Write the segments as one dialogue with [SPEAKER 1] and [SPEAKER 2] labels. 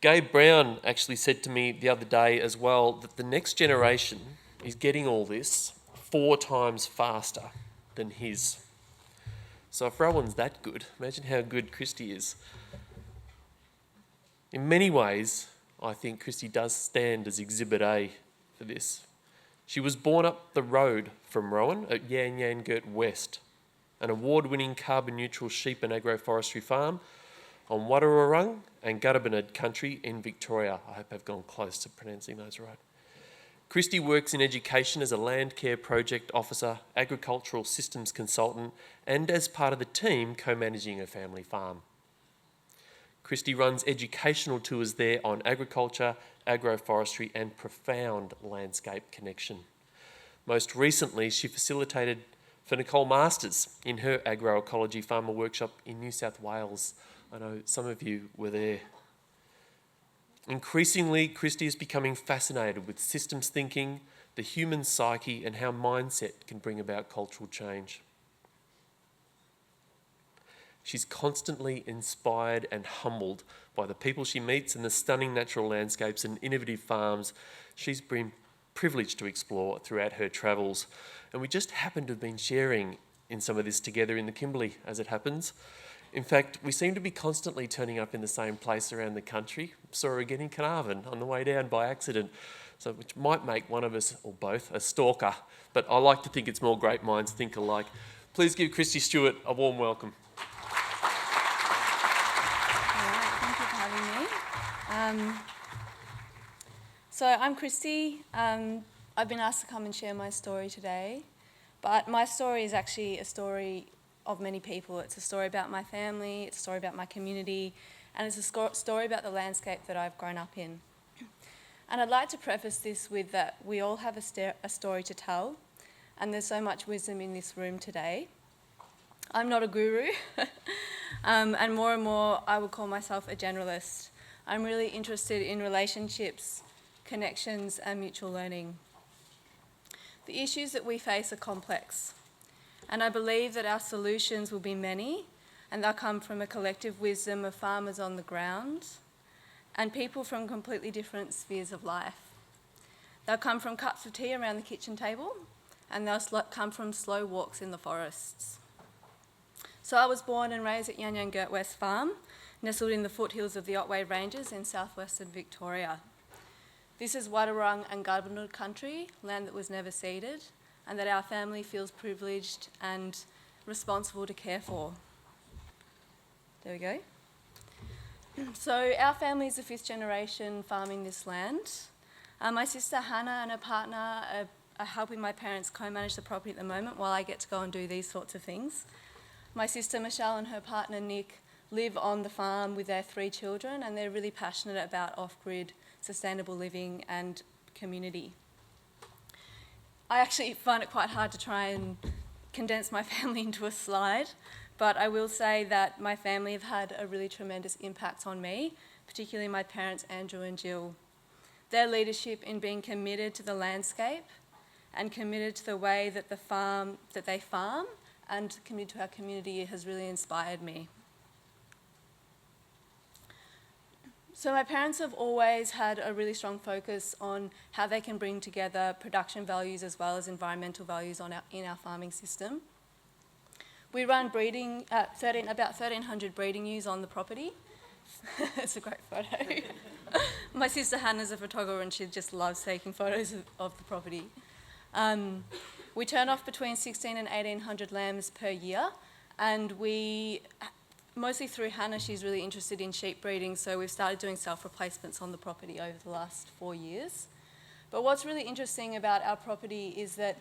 [SPEAKER 1] Gabe Brown actually said to me the other day as well that the next generation is getting all this 4 times faster than his. So if Rowan's that good, imagine how good Kristy is. In many ways, I think Kristy does stand as Exhibit A for this. She was born up the road from Rowan at Yan Yan Gert West, an award-winning carbon-neutral sheep and agroforestry farm on Wadawurrung and Guttabinad country in Victoria. I hope I've gone close to pronouncing those right. Kristy works in education as a land care project officer, agricultural systems consultant, and as part of the team co-managing a family farm. Kristy runs educational tours there on agriculture, agroforestry, and profound landscape connection. Most recently, she facilitated for Nicole Masters in her agroecology farmer workshop in New South Wales. I know some of you were there. Increasingly, Kristy is becoming fascinated with systems thinking, the human psyche, and how mindset can bring about cultural change. She's constantly inspired and humbled by the people she meets and the stunning natural landscapes and innovative farms she's been privileged to explore throughout her travels. And we just happen to have been sharing in some of this together in the Kimberley, as it happens. In fact, we seem to be constantly turning up in the same place around the country. Saw her again in Carnarvon on the way down by accident, so which might make one of us, or both, a stalker. But I like to think it's more great minds think alike. Please give Kristy Stewart a warm welcome.
[SPEAKER 2] Thank you for having me. So I'm Kristy. I've been asked to come and share my story today, but my story is actually a story of many people. It's a story about my family, it's a story about my community, and it's a story about the landscape that I've grown up in. And I'd like to preface this with that we all have a story to tell, and there's so much wisdom in this room today. I'm not a guru, and more I would call myself a generalist. I'm really interested in relationships, connections, and mutual learning. The issues that we face are complex, and I believe that our solutions will be many, and they'll come from a collective wisdom of farmers on the ground and people from completely different spheres of life. They'll come from cups of tea around the kitchen table, and they'll come from slow walks in the forests. So I was born and raised at Yan Yan Gert West Farm, nestled in the foothills of the Otway Ranges in southwestern Victoria. This is Wadawurrung and Guttabinad country, land that was never ceded, and that our family feels privileged and responsible to care for. There we go. So our family is the 5th generation farming this land. My sister Hannah and her partner are helping my parents co-manage the property at the moment while I get to go and do these sorts of things. My sister Michelle and her partner Nick live on the farm with their 3 children, and they're really passionate about off-grid, sustainable living and community. I actually find it quite hard to try and condense my family into a slide, but I will say that my family have had a really tremendous impact on me, particularly my parents Andrew and Jill. Their leadership in being committed to the landscape and committed to the way that they farm and committed to our community has really inspired me. So my parents have always had a really strong focus on how they can bring together production values as well as environmental values in our farming system. We run breeding, about 1,300 breeding ewes on the property. It's a great photo. My sister Hannah's a photographer and she just loves taking photos of the property. We turn off between 1,600 and 1,800 lambs per year, and mostly through Hannah, she's really interested in sheep breeding, so we've started doing self-replacements on the property over the last 4 years. But what's really interesting about our property is that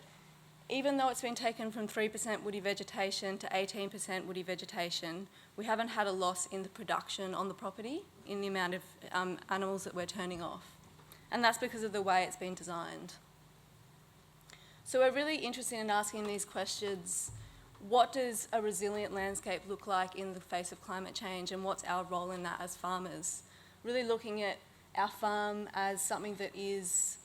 [SPEAKER 2] even though it's been taken from 3% woody vegetation to 18% woody vegetation, we haven't had a loss in the production on the property, in the amount of animals that we're turning off. And that's because of the way it's been designed. So we're really interested in asking these questions. What does a resilient landscape look like in the face of climate change, and what's our role in that as farmers? Really looking at our farm as something that is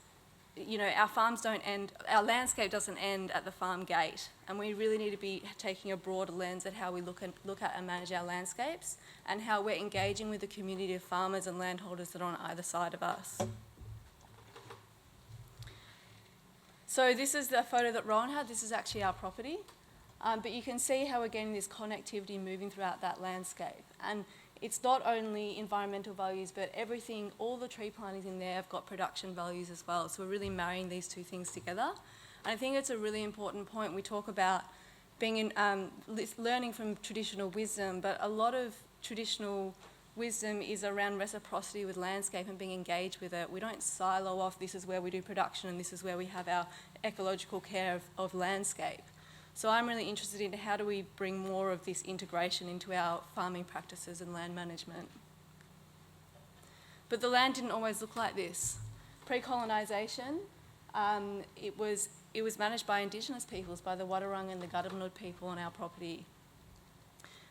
[SPEAKER 2] our farms don't end, our landscape doesn't end at the farm gate, and we really need to be taking a broader lens at how we look at and manage our landscapes, and how we're engaging with the community of farmers and landholders that are on either side of us. So this is the photo that Rowan had. This is actually our property, but you can see how we're getting this connectivity moving throughout that landscape. And it's not only environmental values, but everything, all the tree plantings in there have got production values as well. So we're really marrying these two things together. And I think it's a really important point. We talk about being learning from traditional wisdom, but a lot of traditional wisdom is around reciprocity with landscape and being engaged with it. We don't silo off, this is where we do production and this is where we have our ecological care of landscape. So I'm really interested in how do we bring more of this integration into our farming practices and land management. But the land didn't always look like this. Pre-colonisation, it was managed by Indigenous peoples, by the Wadawurrung and the Gudubanud people on our property.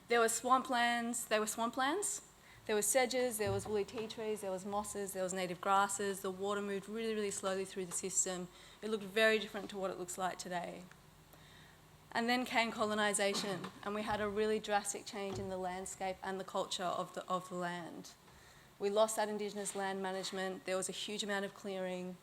[SPEAKER 2] There were swamplands, there were sedges, there was woolly tea trees, there was mosses, there was native grasses. The water moved really, really slowly through the system. It looked very different to what it looks like today. And then came colonisation, and we had a really drastic change in the landscape and the culture of the land. We lost that Indigenous land management. There was a huge amount of clearing.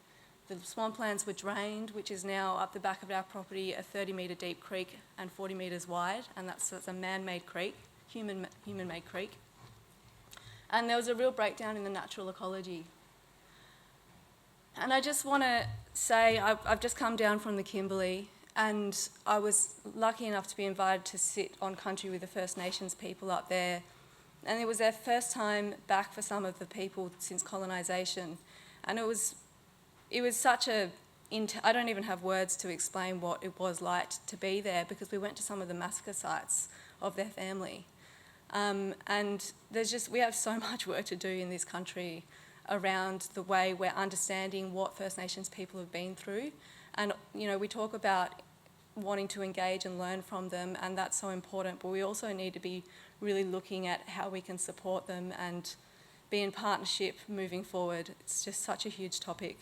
[SPEAKER 2] The swamplands were drained, which is now up the back of our property, a 30-metre deep creek and 40 metres wide, and that's a man-made creek, human-made creek. And there was a real breakdown in the natural ecology. And I just want to say, I've just come down from the Kimberley, and I was lucky enough to be invited to sit on country with the First Nations people up there. And it was their first time back for some of the people since colonisation. And it was such a, I don't even have words to explain what it was like to be there, because we went to some of the massacre sites of their family. And we have so much work to do in this country around the way we're understanding what First Nations people have been through. And, we talk about wanting to engage and learn from them, and that's so important, but we also need to be really looking at how we can support them and be in partnership moving forward. It's just such a huge topic.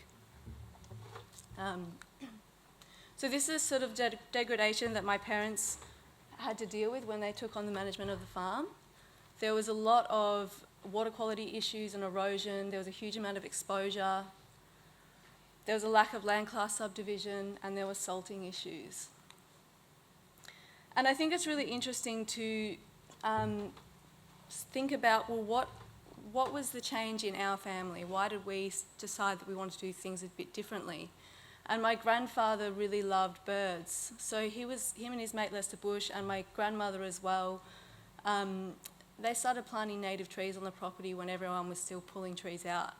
[SPEAKER 2] So this is sort of degradation that my parents had to deal with when they took on the management of the farm. There was a lot of water quality issues and erosion. There was a huge amount of exposure. There was a lack of land class subdivision, and there were salting issues. And I think it's really interesting to think about, well, what was the change in our family? Why did we decide that we wanted to do things a bit differently? And my grandfather really loved birds. So him and his mate Lester Bush, and my grandmother as well, they started planting native trees on the property when everyone was still pulling trees out,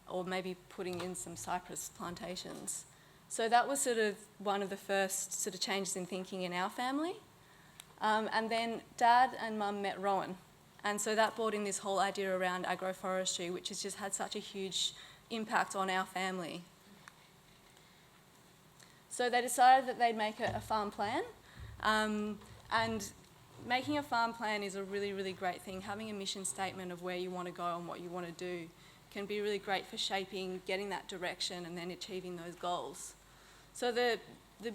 [SPEAKER 2] or maybe putting in some cypress plantations. So that was sort of one of the first sort of changes in thinking in our family. And then Dad and Mum met Rowan. And so that brought in this whole idea around agroforestry, which has just had such a huge impact on our family. So they decided that they'd make a farm plan. And making a farm plan is a really, really great thing. Having a mission statement of where you want to go and what you want to do can be really great for shaping, getting that direction, and then achieving those goals. So the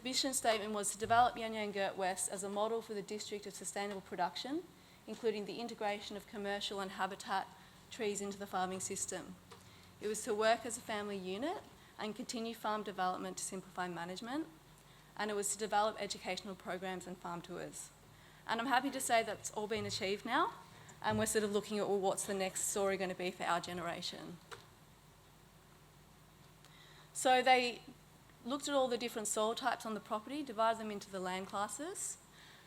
[SPEAKER 2] mission statement was to develop Yan Yan Gurt West as a model for the district of sustainable production, including the integration of commercial and habitat trees into the farming system. It was to work as a family unit and continue farm development to simplify management, and it was to develop educational programs and farm tours. And I'm happy to say that's all been achieved now, and we're sort of looking at, well, what's the next story going to be for our generation? So they looked at all the different soil types on the property, divided them into the land classes,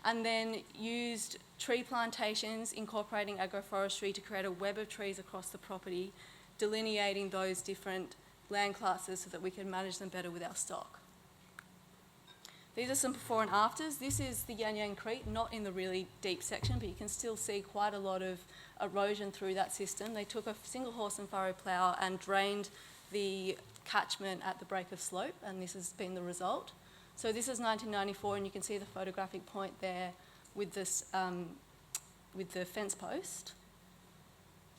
[SPEAKER 2] and then used tree plantations incorporating agroforestry to create a web of trees across the property, delineating those different land classes so that we can manage them better with our stock. These are some before and afters. This is the Yan Yan Creek, not in the really deep section, but you can still see quite a lot of erosion through that system. They took a single horse and furrow plough and drained the catchment at the break of slope, and this has been the result. So this is 1994, and you can see the photographic point there with this, with the fence post.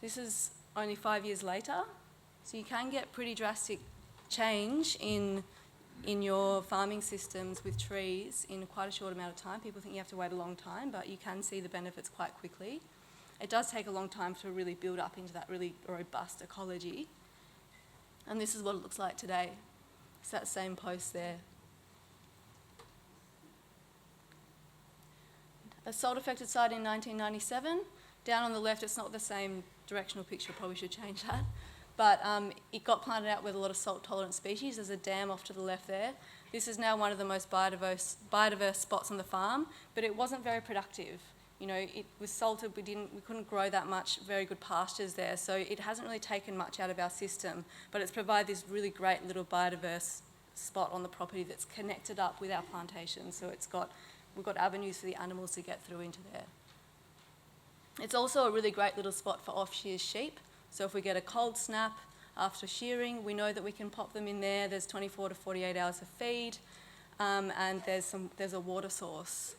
[SPEAKER 2] This is only 5 years later, so you can get pretty drastic change in your farming systems with trees in quite a short amount of time. People think you have to wait a long time, but you can see the benefits quite quickly. It does take a long time to really build up into that really robust ecology. And this is what it looks like today. It's that same post there. A salt-affected site in 1997. Down on the left, it's not the same directional picture, probably should change that. But it got planted out with a lot of salt-tolerant species. There's a dam off to the left there. This is now one of the most biodiverse spots on the farm, but it wasn't very productive. You know, it was salted, we couldn't grow that much very good pastures there, so it hasn't really taken much out of our system, but it's provided this really great little biodiverse spot on the property that's connected up with our plantation, so we've got avenues for the animals to get through into there. It's also a really great little spot for off-shear sheep. So if we get a cold snap after shearing, we know that we can pop them in there. There's 24 to 48 hours of feed, and there's a water source.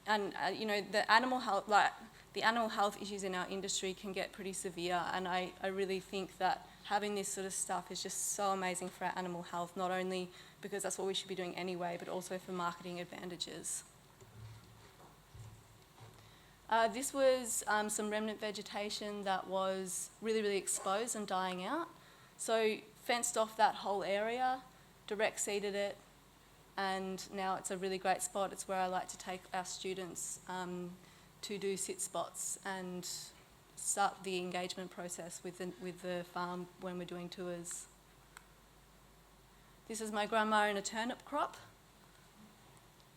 [SPEAKER 2] And you know, the animal health issues in our industry can get pretty severe, and I really think that having this sort of stuff is just so amazing for our animal health, not only because that's what we should be doing anyway, but also for marketing advantages. This was some remnant vegetation that was really, really exposed and dying out. So fenced off that whole area, direct seeded it, and now it's a really great spot. It's where I like to take our students to do sit spots and start the engagement process with the farm when we're doing tours. This is my grandma in a turnip crop,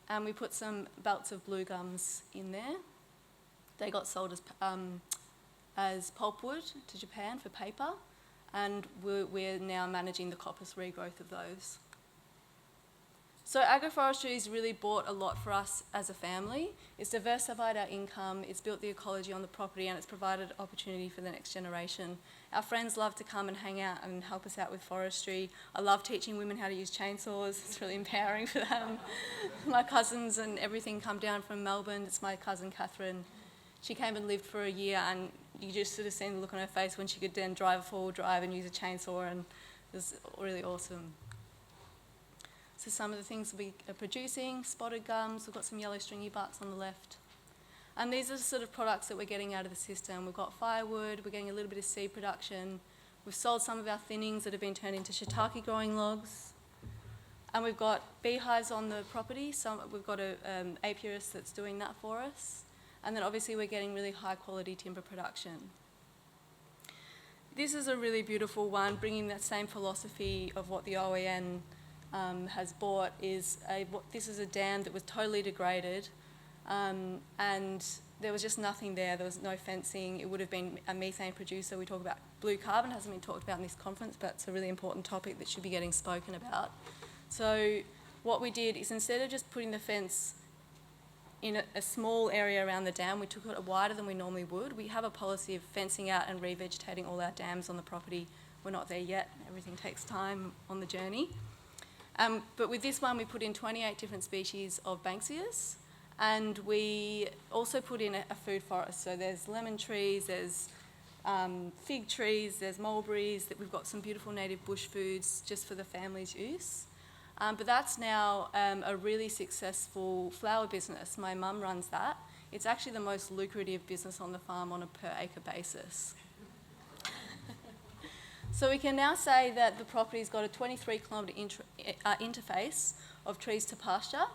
[SPEAKER 2] and we put some belts of blue gums in there. They got sold as pulpwood to Japan for paper, and we're now managing the coppice regrowth of those. So agroforestry has really brought a lot for us as a family. It's diversified our income, it's built the ecology on the property, and it's provided opportunity for the next generation. Our friends love to come and hang out and help us out with forestry. I love teaching women how to use chainsaws. It's really empowering for them. My cousins and everything come down from Melbourne. It's my cousin Catherine. She came and lived for a year, and you just sort of seen the look on her face when she could then drive a four-wheel drive and use a chainsaw, and it was really awesome. So some of the things we are producing: spotted gums, we've got some yellow stringy barks on the left. And these are the sort of products that we're getting out of the system. We've got firewood, we're getting a little bit of seed production. We've sold some of our thinnings that have been turned into shiitake growing logs. And we've got beehives on the property, so we've got an apiarist that's doing that for us. And then obviously we're getting really high quality timber production. This is a really beautiful one, bringing that same philosophy of what the OEN has bought. This is a dam that was totally degraded, and there was just nothing there. There was no fencing. It would have been a methane producer. We talk about blue carbon, hasn't been talked about in this conference, but it's a really important topic that should be getting spoken about. So what we did is, instead of just putting the fence in a small area around the dam, we took it wider than we normally would. We have a policy of fencing out and revegetating all our dams on the property. We're not there yet. Everything takes time on the journey. But with this one, we put in 28 different species of Banksias, and we also put in a food forest. So there's lemon trees, there's fig trees, there's mulberries. That we've got some beautiful native bush foods just for the family's use. But that's now a really successful flower business. My mum runs that. It's actually the most lucrative business on the farm on a per acre basis. So we can now say that the property's got a 23-kilometre interface of trees to pasture.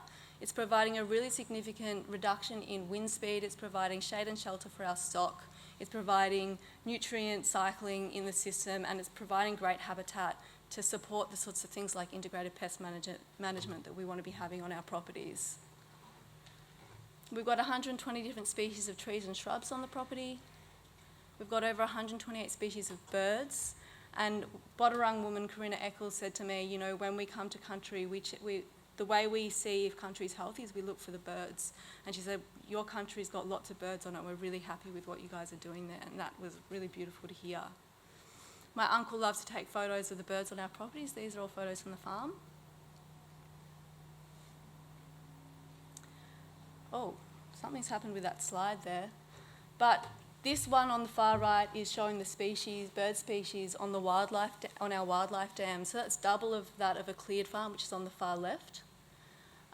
[SPEAKER 2] It's providing a really significant reduction in wind speed. It's providing shade and shelter for our stock. It's providing nutrient cycling in the system, and it's providing great habitat to support the sorts of things like integrated pest management that we want to be having on our properties. We've got 120 different species of trees and shrubs on the property. We've got over 128 species of birds. And Botarang woman Corinna Eccles said to me, you know, when we come to country, the way we see if country's healthy is we look for the birds. And she said, your country's got lots of birds on it. We're really happy with what you guys are doing there. And that was really beautiful to hear. My uncle loves to take photos of the birds on our properties. These are all photos from the farm. Oh, something's happened with that slide there. But This one on the far right is showing the species, bird species on the on our wildlife dam. So that's double of that of a cleared farm, which is on the far left.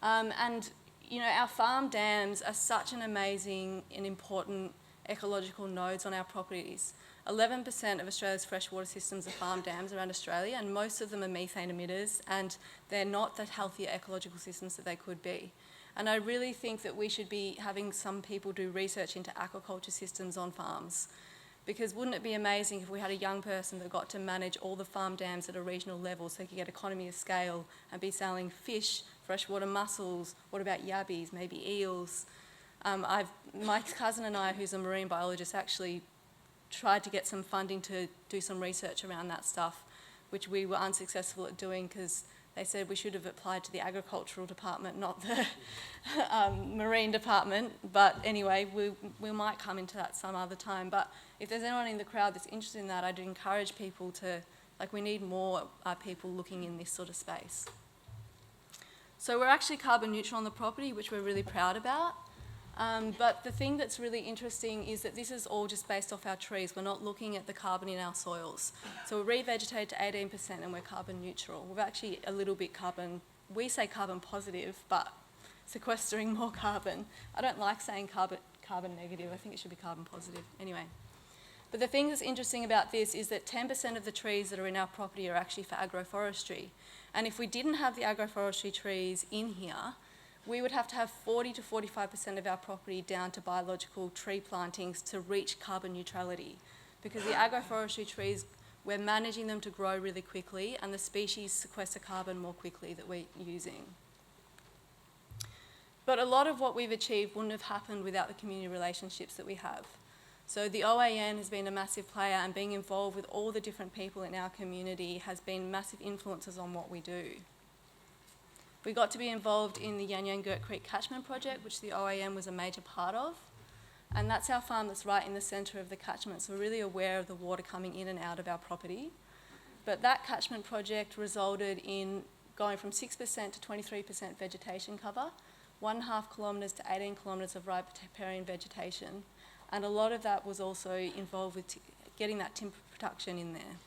[SPEAKER 2] And you know, our farm dams are such an amazing and important ecological nodes on our properties. 11% of Australia's freshwater systems are farm dams around Australia, and most of them are methane emitters, and they're not the healthier ecological systems that they could be. And I really think that we should be having some people do research into aquaculture systems on farms. Because wouldn't it be amazing if we had a young person that got to manage all the farm dams at a regional level so they could get economy of scale and be selling fish, freshwater mussels, what about yabbies, maybe eels. My cousin and I, who's a marine biologist, actually tried to get some funding to do some research around that stuff, which we were unsuccessful at doing because they said we should have applied to the agricultural department, not the marine department. But anyway, we might come into that some other time. But if there's anyone in the crowd that's interested in that, I'd encourage people to, we need more people looking in this sort of space. So we're actually carbon neutral on the property, which we're really proud about. But the thing that's really interesting is that this is all just based off our trees. We're not looking at the carbon in our soils. So we're revegetated to 18% and we're carbon neutral. We're actually a little bit we say carbon positive, but sequestering more carbon. I don't like saying carbon negative. I think it should be carbon positive. Anyway. But the thing that's interesting about this is that 10% of the trees that are in our property are actually for agroforestry. And if we didn't have the agroforestry trees in here, we would have to have 40 to 45% of our property down to biological tree plantings to reach carbon neutrality. Because the agroforestry trees, we're managing them to grow really quickly and the species sequester carbon more quickly that we're using. But a lot of what we've achieved wouldn't have happened without the community relationships that we have. So the OAN has been a massive player, and being involved with all the different people in our community has been massive influences on what we do. We got to be involved in the Yan Yan Gert Creek Catchment Project, which the OAM was a major part of. And that's our farm that's right in the centre of the catchment, so we're really aware of the water coming in and out of our property. But that catchment project resulted in going from 6% to 23% vegetation cover, 1.5 kilometres to 18 kilometres of riparian vegetation. And a lot of that was also involved with getting that timber production in there.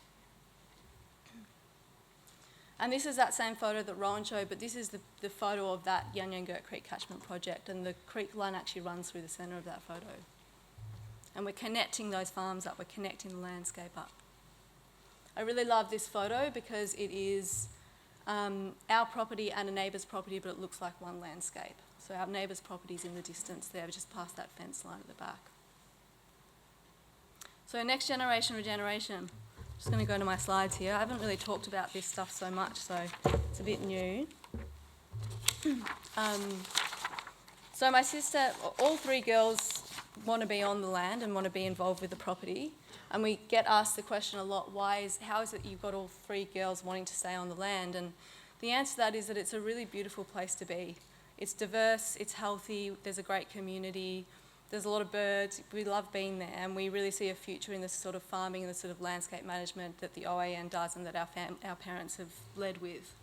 [SPEAKER 2] And this is that same photo that Rowan showed, but this is the photo of that Yan Yan Gert Creek Catchment Project, and the creek line actually runs through the centre of that photo. And we're connecting those farms up, we're connecting the landscape up. I really love this photo because it is our property and a neighbour's property, but it looks like one landscape. So our neighbour's property is in the distance there, just past that fence line at the back. So next generation regeneration. Just going to go to my slides here. I haven't really talked about this stuff so much, so it's a bit new. So my sister, all three girls want to be on the land and want to be involved with the property. And we get asked the question a lot, how is it you've got all three girls wanting to stay on the land? And the answer to that is that it's a really beautiful place to be. It's diverse, it's healthy, there's a great community, there's a lot of birds, we love being there, and we really see a future in the sort of farming and the sort of landscape management that the OAN does and that our parents have led with.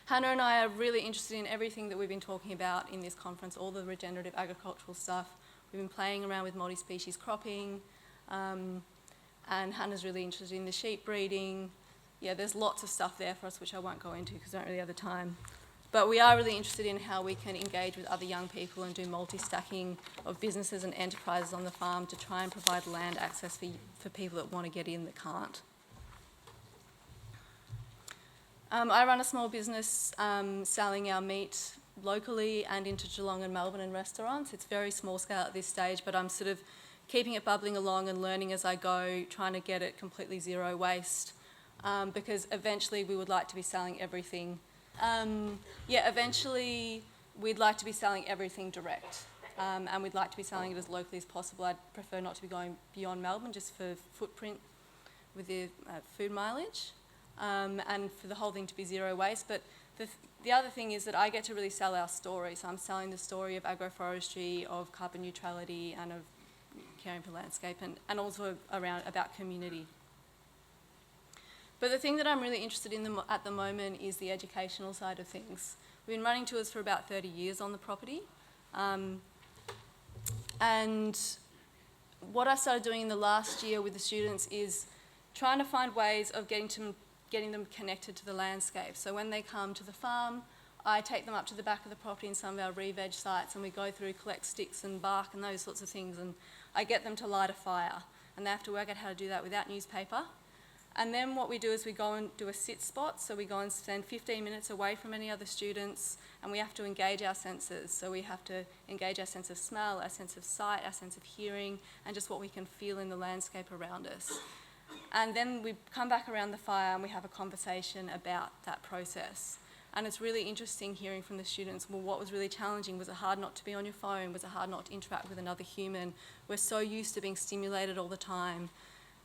[SPEAKER 2] Hannah and I are really interested in everything that we've been talking about in this conference, all the regenerative agricultural stuff. We've been playing around with multi-species cropping, and Hannah's really interested in the sheep breeding. Yeah, there's lots of stuff there for us which I won't go into because I don't really have the time. But we are really interested in how we can engage with other young people and do multi-stacking of businesses and enterprises on the farm to try and provide land access for people that want to get in that can't. I run a small business selling our meat locally and into Geelong and Melbourne in restaurants. It's very small scale at this stage, but I'm sort of keeping it bubbling along and learning as I go, trying to get it completely zero waste, because eventually we would like to be selling everything. Eventually we'd like to be selling everything direct, and we'd like to be selling it as locally as possible. I'd prefer not to be going beyond Melbourne just for footprint with the food mileage, and for the whole thing to be zero waste. But the other thing is that I get to really sell our story. So I'm selling the story of agroforestry, of carbon neutrality, and of caring for landscape, and also about community. But the thing that I'm really interested in at the moment is the educational side of things. We've been running tours for about 30 years on the property, and what I started doing in the last year with the students is trying to find ways of getting them connected to the landscape. So when they come to the farm, I take them up to the back of the property in some of our re-veg sites, and we go through, collect sticks and bark and those sorts of things, and I get them to light a fire, and they have to work out how to do that without newspaper. And then what we do is we go and do a sit spot, so we go and spend 15 minutes away from any other students, and we have to engage our senses. So we have to engage our sense of smell, our sense of sight, our sense of hearing, and just what we can feel in the landscape around us. And then we come back around the fire and we have a conversation about that process. And it's really interesting hearing from the students, well, what was really challenging? Was it hard not to be on your phone? Was it hard not to interact with another human? We're so used to being stimulated all the time.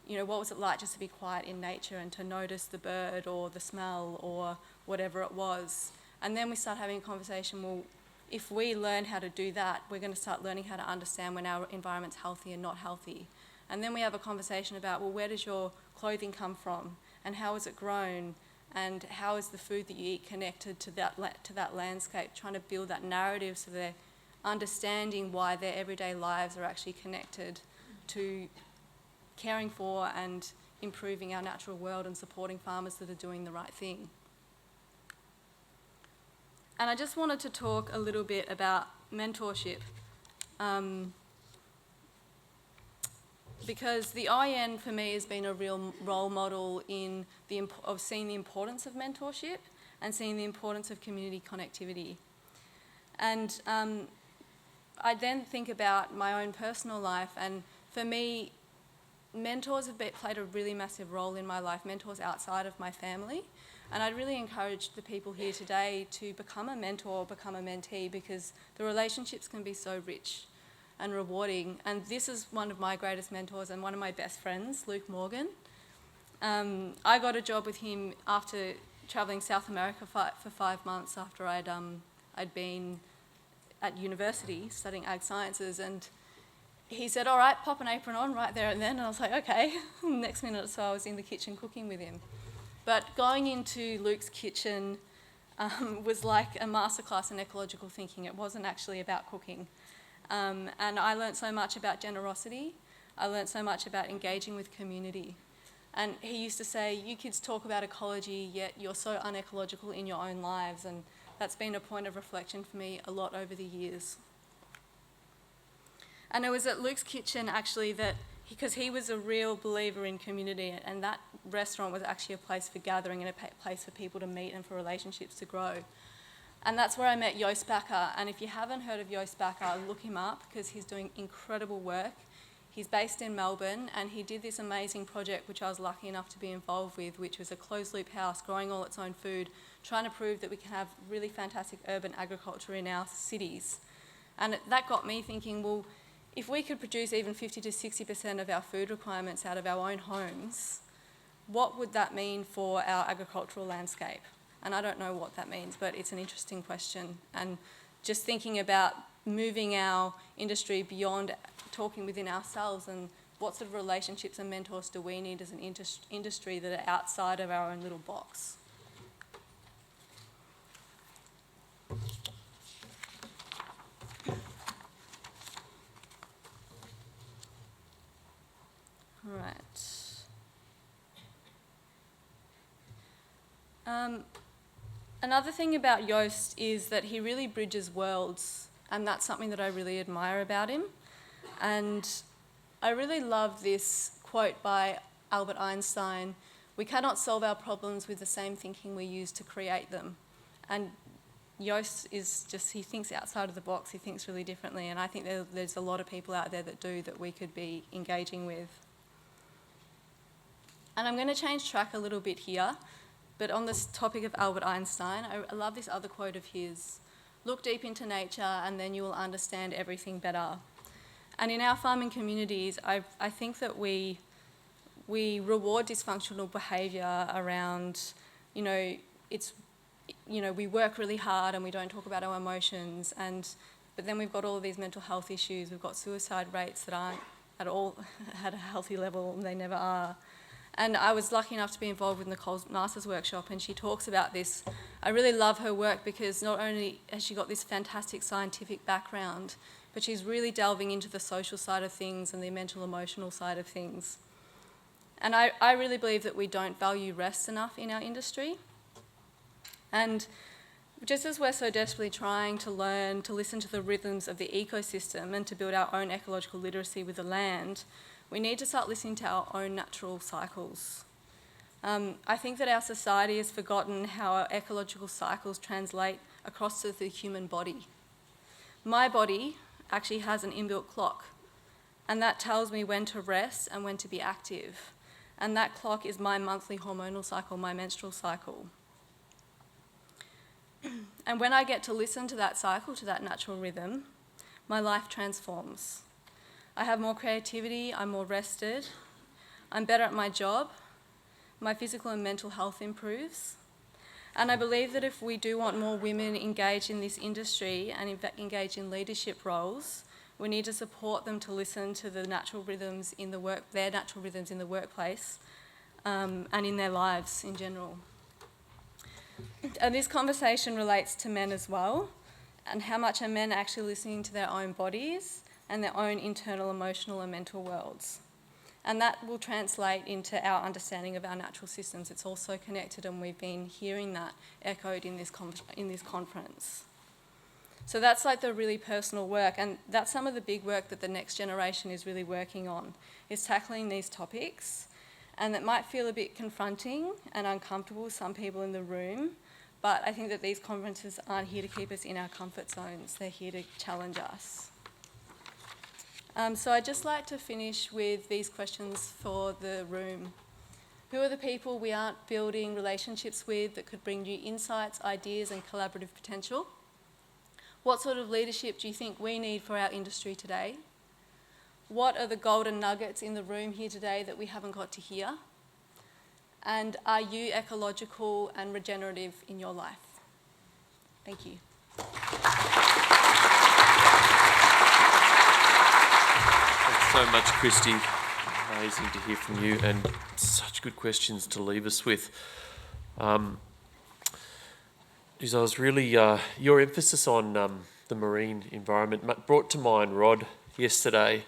[SPEAKER 2] You know, what was it like just to be quiet in nature and to notice the bird or the smell or whatever it was? And then we start having a conversation, well, if we learn how to do that, we're going to start learning how to understand when our environment's healthy and not healthy. And then we have a conversation about, well, where does your clothing come from? And how is it grown? And how is the food that you eat connected to that landscape? Trying to build that narrative so they're understanding why their everyday lives are actually connected to caring for and improving our natural world and supporting farmers that are doing the right thing. And I just wanted to talk a little bit about mentorship. Because the IN for me has been a real role model of seeing the importance of mentorship and seeing the importance of community connectivity. And I then think about my own personal life, and for me, mentors have played a really massive role in my life, mentors outside of my family. And I'd really encourage the people here today to become a mentor, become a mentee, because the relationships can be so rich and rewarding. And this is one of my greatest mentors and one of my best friends, Luke Morgan. I got a job with him after travelling South America for 5 months after I'd been at university studying ag sciences, and he said, all right, pop an apron on right there and then. And I was like, okay. Next minute or so I was in the kitchen cooking with him. But going into Luke's kitchen was like a masterclass in ecological thinking. It wasn't actually about cooking. And I learnt so much about generosity. I learnt so much about engaging with community. And he used to say, you kids talk about ecology, yet you're so unecological in your own lives. And that's been a point of reflection for me a lot over the years. And it was at Luke's kitchen actually that, because he was a real believer in community, and that restaurant was actually a place for gathering and a place for people to meet and for relationships to grow. And that's where I met Joost Bakker. And if you haven't heard of Joost Bakker, look him up because he's doing incredible work. He's based in Melbourne, and he did this amazing project which I was lucky enough to be involved with, which was a closed loop house growing all its own food, trying to prove that we can have really fantastic urban agriculture in our cities. And that got me thinking, well, if we could produce even 50 to 60% of our food requirements out of our own homes, what would that mean for our agricultural landscape? And I don't know what that means, but it's an interesting question. And just thinking about moving our industry beyond talking within ourselves, and what sort of relationships and mentors do we need as an industry that are outside of our own little box. Right. Another thing about Joost is that he really bridges worlds, and that's something that I really admire about him. And I really love this quote by Albert Einstein: "We cannot solve our problems with the same thinking we use to create them." And Joost is just, he thinks outside of the box, he thinks really differently, and I think there's a lot of people out there that do, that we could be engaging with. And I'm going to change track a little bit here, but on this topic of Albert Einstein, I love this other quote of his: "Look deep into nature and then you will understand everything better." And in our farming communities, I think that we reward dysfunctional behaviour around, we work really hard and we don't talk about our emotions, but then we've got all of these mental health issues. We've got suicide rates that aren't at all at a healthy level, and they never are. And I was lucky enough to be involved with Nicole's Master's workshop, and she talks about this. I really love her work because not only has she got this fantastic scientific background, but she's really delving into the social side of things and the mental, emotional side of things. And I really believe that we don't value rest enough in our industry. And just as we're so desperately trying to learn to listen to the rhythms of the ecosystem and to build our own ecological literacy with the land, we need to start listening to our own natural cycles. I think that our society has forgotten how our ecological cycles translate across to the human body. My body actually has an inbuilt clock, and that tells me when to rest and when to be active. And that clock is my monthly hormonal cycle, my menstrual cycle. And when I get to listen to that cycle, to that natural rhythm, my life transforms. I have more creativity, I'm more rested, I'm better at my job, my physical and mental health improves. And I believe that if we do want more women engaged in this industry and engaged in leadership roles, we need to support them to listen to the natural rhythms in the their natural rhythms in the workplace and in their lives in general. And this conversation relates to men as well, and how much are men actually listening to their own bodies and their own internal emotional and mental worlds. And that will translate into our understanding of our natural systems. It's also connected, and we've been hearing that echoed in this conference. So that's like the really personal work, and that's some of the big work that the next generation is really working on, is tackling these topics. And it might feel a bit confronting and uncomfortable with some people in the room, but I think that these conferences aren't here to keep us in our comfort zones. They're here to challenge us. So I'd just like to finish with these questions for the room. Who are the people we aren't building relationships with that could bring new insights, ideas, and collaborative potential? What sort of leadership do you think we need for our industry today? What are the golden nuggets in the room here today that we haven't got to hear? And are you ecological and regenerative in your life? Thank you.
[SPEAKER 1] Thanks so much, Kristy. Amazing to hear from you, and such good questions to leave us with. I was really, your emphasis on the marine environment brought to mind Rod yesterday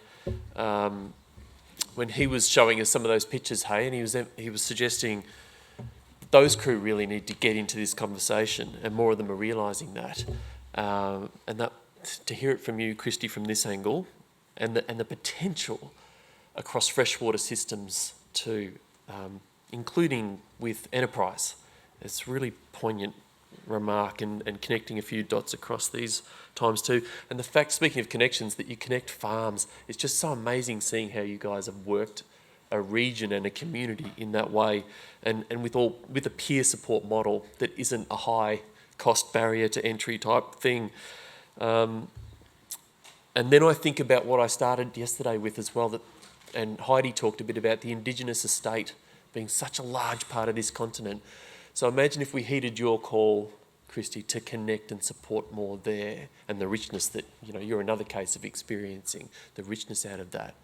[SPEAKER 1] when he was showing us some of those pictures, hey, and he was suggesting those crew really need to get into this conversation, and more of them are realising that. And that to hear it from you, Kristy, from this angle, and the potential across freshwater systems too, including with enterprise. It's really poignant remark and connecting a few dots across these times too. And the fact, speaking of connections, that you connect farms, it's just so amazing seeing how you guys have worked a region and a community in that way, and with a peer support model that isn't a high cost barrier to entry type thing. And then I think about what I started yesterday with as well, and Heidi talked a bit about the Indigenous estate being such a large part of this continent. So imagine if we heeded your call, Kristy, to connect and support more there, and the richness that, you're another case of experiencing, the richness out of that.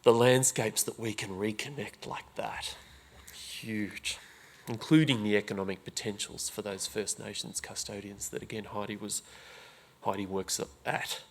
[SPEAKER 1] The landscapes that we can reconnect like that, huge, including the economic potentials for those First Nations custodians that, again, Heidi works at.